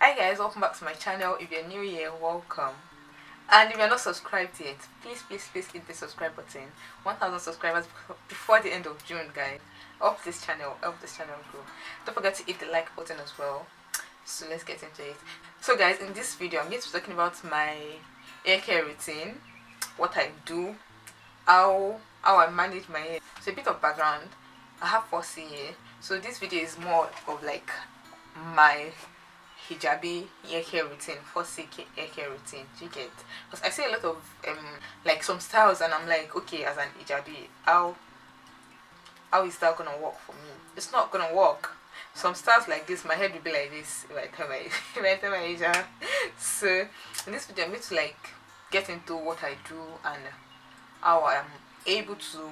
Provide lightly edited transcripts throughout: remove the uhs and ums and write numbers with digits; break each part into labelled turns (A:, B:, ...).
A: Hi guys, welcome back to my channel. If you're new here, welcome. And if you're not subscribed yet, please hit the subscribe button. 1000 subscribers before the end of June, guys. Help this channel grow. Don't forget to hit the like button as well. So let's get into it. So guys, in this video I'm going to be talking about my hair care routine, what I do, how I manage my hair. So a bit of background. I have 4C here. So this video is more of like my hijabi hair care routine, 4C hair care routine. Do you get? Because I see a lot of like some styles and I'm like, okay, as an hijabi, how is that gonna work for me? It's not gonna work. Some styles like this, my head will be like this if I tell my hijab. So in this video I'm going to like get into what I do and how I'm able to,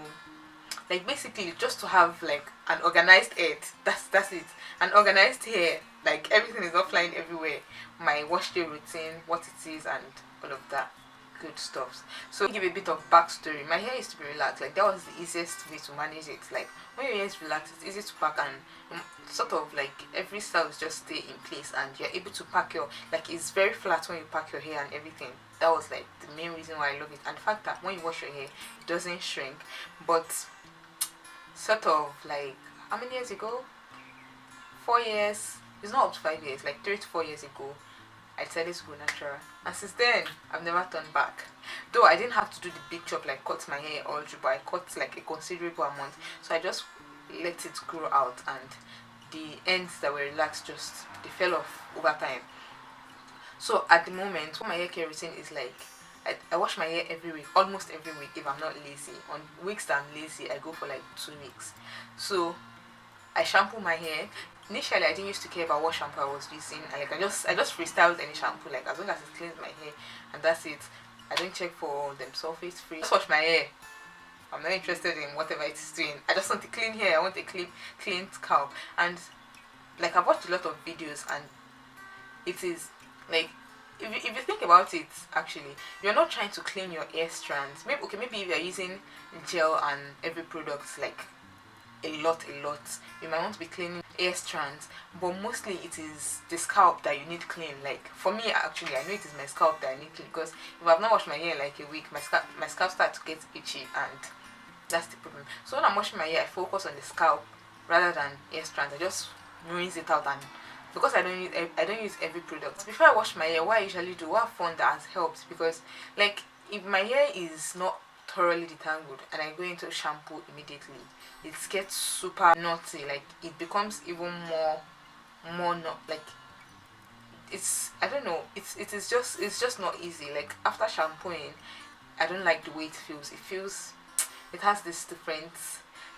A: like, basically just to have like an organized head. That's it. An organized hair. Like everything is offline everywhere. My wash day routine, what it is, and all of that good stuff. So I'll give a bit of backstory. My hair used to be relaxed. Like that was the easiest way to manage it. Like when your hair is relaxed, it's easy to pack and sort of like every style is just stay in place and you're able to pack your, like, it's very flat when you pack your hair and everything. That was like the main reason why I love it. And the fact that when you wash your hair, it doesn't shrink. But sort of like, how many years ago? 4 years. It's not up to 5 years, like 3 to 4 years ago, I decided to go natural. And since then, I've never turned back. Though I didn't have to do the big chop, like cut my hair all through, but I cut like a considerable amount. So I just let it grow out and the ends that were relaxed they fell off over time. So at the moment, what my hair care routine is like, I wash my hair every week, almost every week if I'm not lazy. On weeks that I'm lazy, I go for like 2 weeks. So I shampoo my hair. Initially, I didn't used to care about what shampoo I was using. I just freestyled any shampoo, like as long as it cleans my hair, and that's it. I don't check for them sulfates free. Just wash my hair. I'm not interested in whatever it is doing. I just want a clean hair. I want a clean scalp. And like I've watched a lot of videos, and it is like, if you think about it, actually, you're not trying to clean your hair strands. Maybe if you're using gel and every product, like a lot, you might want to be cleaning hair strands, but mostly it is the scalp that you need clean. Like for me, actually, I know it is my scalp that I need clean, because if I've not washed my hair like a week, my scalp starts to get itchy, and that's the problem. So when I'm washing my hair, I focus on the scalp rather than hair strands. I just rinse it out, and because I don't use every product. Before I wash my hair, what I usually do, what I found that has helped, because like if my hair is not thoroughly detangled and I go into shampoo immediately, it gets super knotty. Like it becomes even more not like, it's, I don't know, it's just not easy. Like after shampooing, I don't like the way it feels. It has this different,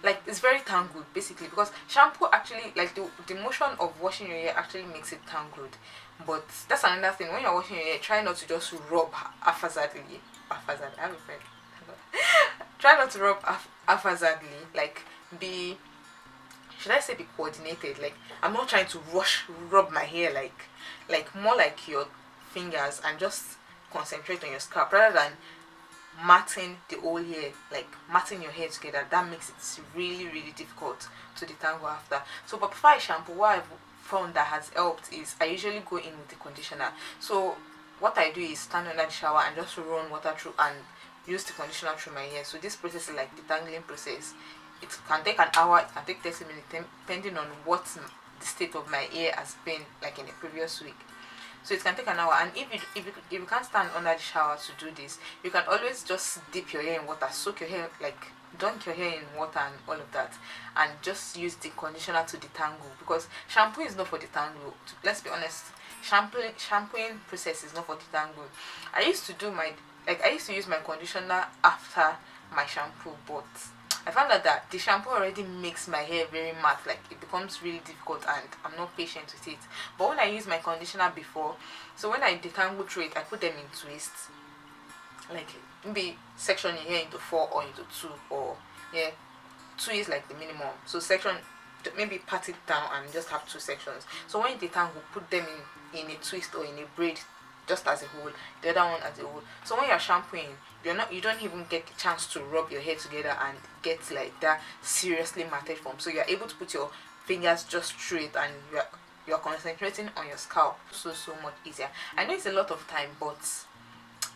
A: like it's very tangled basically, because shampoo actually, like the motion of washing your hair actually makes it tangled. But that's another thing. When you're washing your hair, try not to just rub haphazardly. I have a friend. Try not to rub haphazardly. Like be, should I say, be coordinated. Like I'm not trying to rub my hair, like more like your fingers, and just concentrate on your scalp rather than matting the whole hair, like matting your hair together. That makes it really difficult to detangle after. So but before I shampoo, what I've found that has helped is I usually go in with the conditioner. So what I do is stand under the shower and just run water through and use the conditioner through my hair. So this process is like the detangling process. It can take an hour, it can take 30 minutes, depending on what the state of my hair has been like in the previous week. So it can take an hour, and if you can't stand under the shower to do this, you can always just dip your hair in water, soak your hair, like dunk your hair in water and all of that, and just use the conditioner to detangle, because shampoo is not for detangle. Let's be honest, shampooing process is not for detangle. I used to use my conditioner after my shampoo, but I found out that the shampoo already makes my hair very matte. Like it becomes really difficult and I'm not patient with it. But when I use my conditioner before, so when I detangle through it, I put them in twists. Like maybe section your hair into 4 or into 2, or yeah, 2 is like the minimum. So section, maybe pat it down and just have 2 sections. So when you detangle, put them in a twist or in a braid, just as a whole, the other one as a whole. So when you're shampooing, you don't even get the chance to rub your hair together and get like that seriously matted form. So you're able to put your fingers just through it, and you're concentrating on your scalp so much easier. I know it's a lot of time, but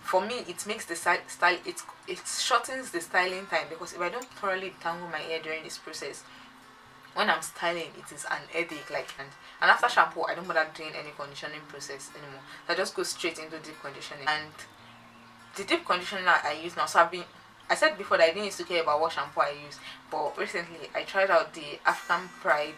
A: for me it makes the style it shortens the styling time, because if I don't thoroughly tangle my hair during this process, when I'm styling it is an headache. Like, and after shampoo I don't bother doing any conditioning process anymore, so I just go straight into deep conditioning. And the deep conditioner I use now, so I said before that I didn't used to care about what shampoo I use, but recently I tried out the African Pride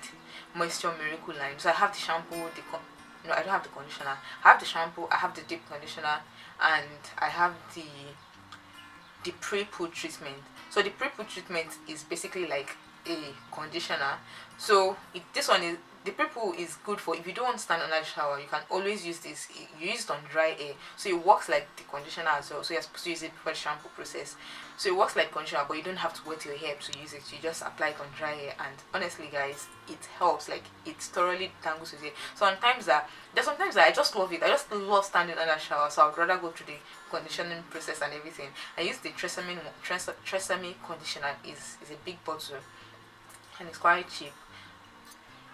A: Moisture Miracle line. So I have the shampoo, no, I don't have the conditioner. I have the shampoo, I have the deep conditioner, and I have the pre-poo treatment. So the pre-poo treatment is basically like a conditioner. So this one is, the pre-poo is good for if you don't want to stand under the shower. You can always use this. You use it on dry hair, so it works like the conditioner as well. So you're supposed to use it before the shampoo process. So it works like conditioner, but you don't have to wet your hair to use it. You just apply it on dry hair, and honestly, guys, it helps. Like, it thoroughly tangles with hair. So there's sometimes that I just love it. I just love standing under the shower. So I'd rather go through the conditioning process and everything. I use the Tresemme conditioner. Is a big bottle, and it's quite cheap.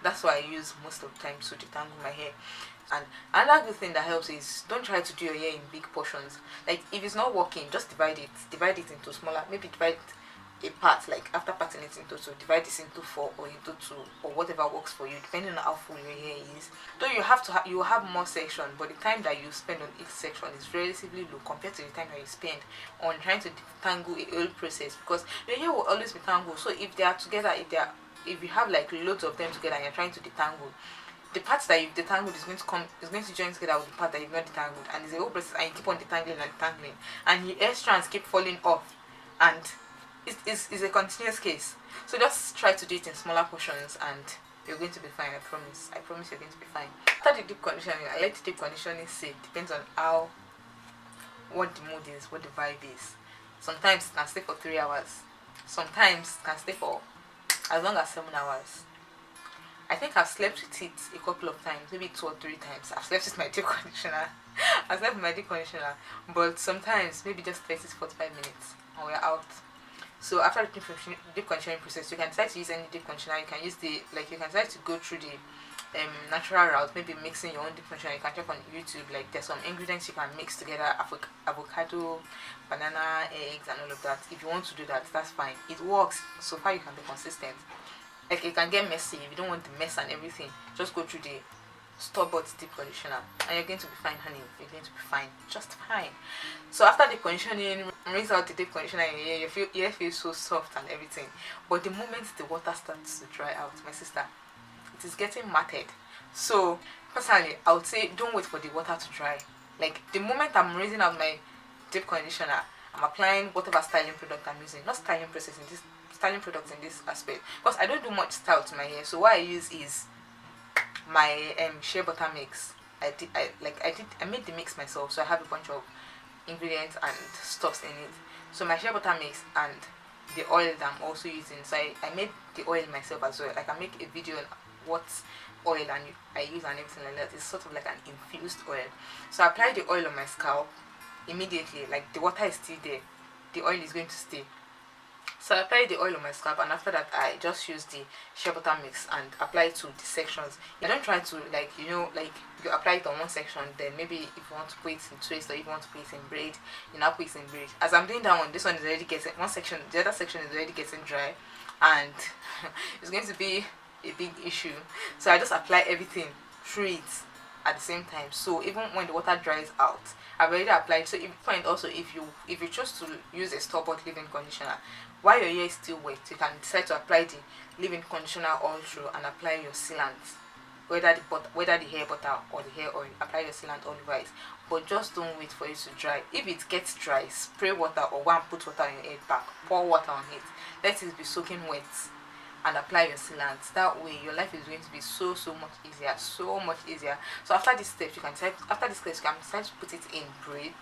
A: That's what I use most of the time to detangle my hair. And another good thing that helps is, don't try to do your hair in big portions. Like, if it's not working, just divide it into smaller, maybe divide a part, like after parting it into two, divide this into 4 or into 2, or whatever works for you, depending on how full your hair is. Though you will have more section, but the time that you spend on each section is relatively low compared to the time that you spend on trying to detangle a whole process, because your hair will always be tangled. So if they are together, if you have like loads of them together and you're trying to detangle, the parts that you've detangled is going to join together with the part that you've not detangled, and it's a whole process, and you keep on detangling and detangling, and your hair strands keep falling off, and it's a continuous case. So just try to do it in smaller portions, and you're going to be fine. I promise you're going to be fine. After the deep conditioning, I let the deep conditioning sit. Depends on what the mood is, what the vibe is. Sometimes it can stay for 3 hours, sometimes it can stay for as long as 7 hours. I think I've slept with it a couple of times, maybe 2 or 3 times. I've slept with my deep conditioner. I've slept with my deep conditioner, but sometimes maybe just 30 to 45 minutes and we're out. So after the deep conditioning process, you can decide to use any deep conditioner. You can use you can decide to go through the natural route, maybe mixing your own deep conditioner. You can check on YouTube, like there's some ingredients you can mix together, avocado, banana, eggs, and all of that. If you want to do that, that's fine. It works. So far you can be consistent. Like, it can get messy if you don't want the mess and everything. Just go through the store-bought deep conditioner and you're going to be fine, honey. You're going to be fine, just fine. So after the conditioning, rinse out the deep conditioner in your hair. Your hair feels so soft and everything, but the moment the water starts to dry out, my sister, it is getting matted. So personally, I would say don't wait for the water to dry. Like, the moment I'm rinsing out my deep conditioner, I'm applying whatever styling product I'm using. Not styling process in this, styling products in this aspect, because I don't do much style to my hair. So what I use is my shea butter mix. I made the mix myself, so I have a bunch of ingredients and stuffs in it. So my shea butter mix and the oil that I'm also using. So I made the oil myself as well. Like, I make a video on what oil and I use and everything like that. It's sort of like an infused oil. So I apply the oil on my scalp immediately. Like, the water is still there, the oil is going to stay. So I apply the oil on my scalp, and after that I just use the shea butter mix and apply it to the sections. I don't try to, like, you apply it on one section, then maybe if you want to put it in twist, or if you want to put it in braid, you now put it in braid. As I'm doing that one, this one is already getting, one section, the other section is already getting dry, and it's going to be a big issue. So I just apply everything through it at the same time. So even when the water dries out, I've already applied. So if you choose to use a store-bought leave-in conditioner, while your hair is still wet, you can decide to apply the leave-in conditioner all through and apply your sealant, whether the hair butter or the hair oil. Apply your sealant all over it, but just don't wait for it to dry. If it gets dry, spray water or go and put water on your head back. Pour water on it. Let it be soaking wet, and apply your sealant. That way your life is going to be so much easier, So after this step, you can decide to put it in braid.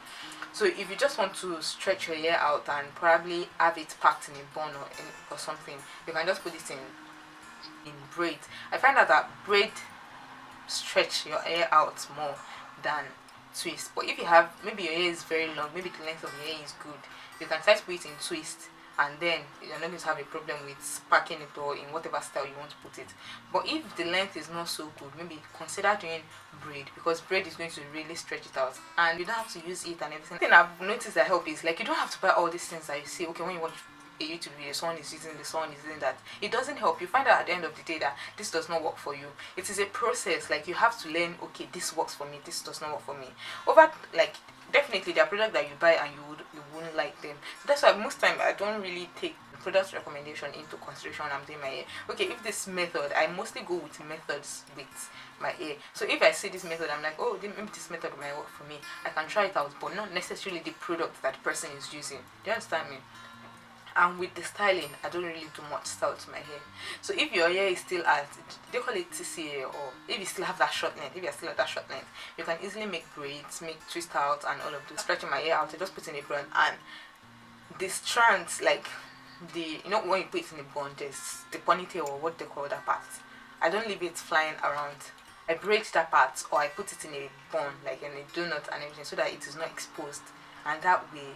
A: So if you just want to stretch your hair out and probably have it packed in a bun or something, you can just put it in braid. I find that braid stretch your hair out more than twist. But if you have, maybe your hair is very long, maybe the length of your hair is good, you can try to put it in twist and then you're not going to have a problem with packing it or in whatever style you want to put it. But if the length is not so good, maybe consider doing braid, because braid is going to really stretch it out and you don't have to use it and everything. The thing I've noticed that help is like you don't have to buy all these things that you see, okay, when you watch a YouTube video, someone is using this, someone is using that. It doesn't help. You find out at the end of the day that this does not work for you. It is a process. Like you have to learn, okay, this works for me, this does not work for me. Over like definitely there are products that you buy and you wouldn't like them. So that's why most time I don't really take product recommendation into consideration when I'm doing my hair. Okay, if this method, I mostly go with methods with my hair. So if I see this method, I'm like, oh, maybe this method might work for me. I can try it out, but not necessarily the product that the person is using. Do you understand me? And with the styling, I don't really do much style to my hair. So if your hair is still at, they call it TCA, or if you still have that short length, if you're still at that short length, you can easily make braids, make twist out and all of those. Stretching my hair out, I just put in a bun, and the strands, like the, you know when you put it in a bun, there's the ponytail or what they call that part. I don't leave it flying around. I braid that part, or I put it in a bun, like in a donut and everything, so that it is not exposed, and that way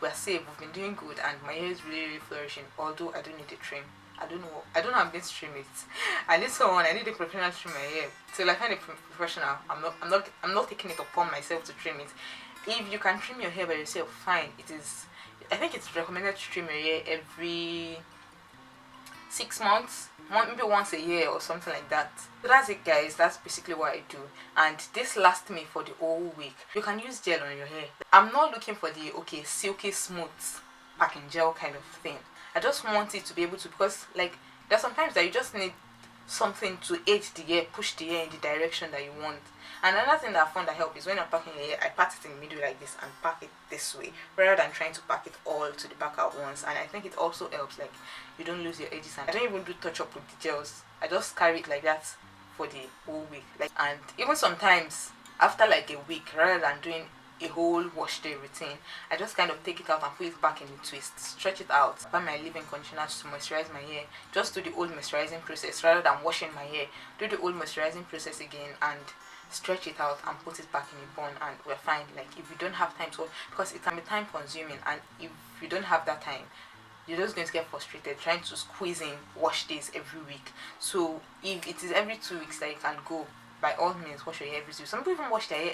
A: we're safe. We've been doing good and my hair is really, really flourishing, although I don't need a trim. I don't know how I'm going to trim it. I need someone, I need a professional to trim my hair. Till I find a professional, I'm not taking it upon myself to trim it. If you can trim your hair by yourself, fine. I think it's recommended to trim your hair every 6 months, maybe once a year or something like that. So that's it, guys. That's basically what I do, and this lasts me for the whole week. You can use gel on your hair. I'm not looking for the silky smooth packing gel kind of thing. I just want it to be able to, because like there's sometimes that you just need something to aid the hair, push the hair in the direction that you want. And another thing that I found that help is when I'm packing your hair, I pat it in the middle like this and pack it this way, rather than trying to pack it all to the back at once. And I think it also helps, like you don't lose your edges. And I don't even do touch up with the gels. I just carry it like that for the whole week. Like, and even sometimes after like a week, rather than doing a whole wash day routine, I just kind of take it out and put it back in the twist, stretch it out, apply my leave-in conditioners to moisturize my hair, just do the old moisturizing process rather than washing my hair. Do the old moisturizing process again and stretch it out and put it back in a bun, and we're fine. Like if you don't have time to, because it can be time consuming, and if you don't have that time, you're just going to get frustrated trying to squeeze in wash days every week. So if it is every 2 weeks that you can go, by all means wash your hair every 2 weeks. Some people even wash their hair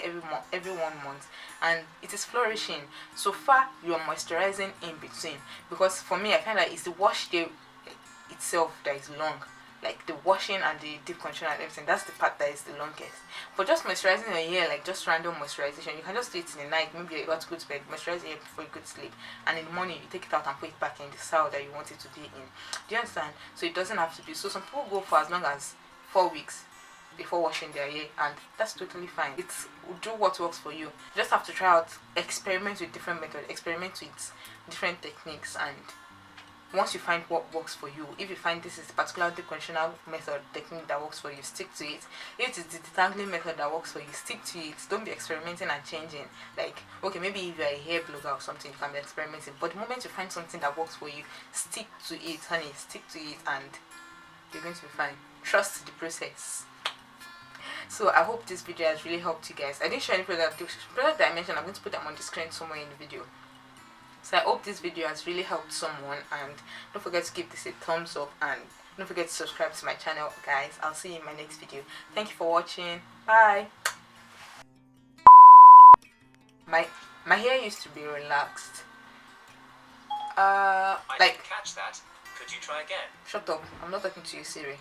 A: every 1 month, and it is flourishing. So far you are moisturizing in between, because for me I find that it's the wash day itself that is long. Like the washing and the deep conditioner and everything, that's the part that is the longest. But just moisturizing your hair, like just random moisturization, you can just do it in the night. Maybe you're about to go to bed, moisturize your hair before you go to sleep, and in the morning you take it out and put it back in the style that you want it to be in. Do you understand? So it doesn't have to be, so some people go for as long as 4 weeks before washing their hair, and that's totally fine. It's do what works for you. You just have to try out, experiment with different methods, experiment with different techniques, and once you find what works for you, if you find this is particular conditioner method technique that works for you, stick to it. If it is the detangling method that works for you, stick to it. Don't be experimenting and changing. Like, okay, maybe if you're a hair blogger or something, you can be experimenting, but the moment you find something that works for you, stick to it, honey. Stick to it and you're going to be fine. Trust the process. So I hope this video has really helped you guys. I didn't show any product that I mentioned. I'm going to put them on the screen somewhere in the video. So I hope this video has really helped someone, and don't forget to give this a thumbs up, and don't forget to subscribe to my channel, guys. I'll see you in my next video. Thank you for watching. Bye. My hair used to be relaxed.
B: I didn't catch that. Could you try again?
A: Shut up. I'm not talking to you, Siri.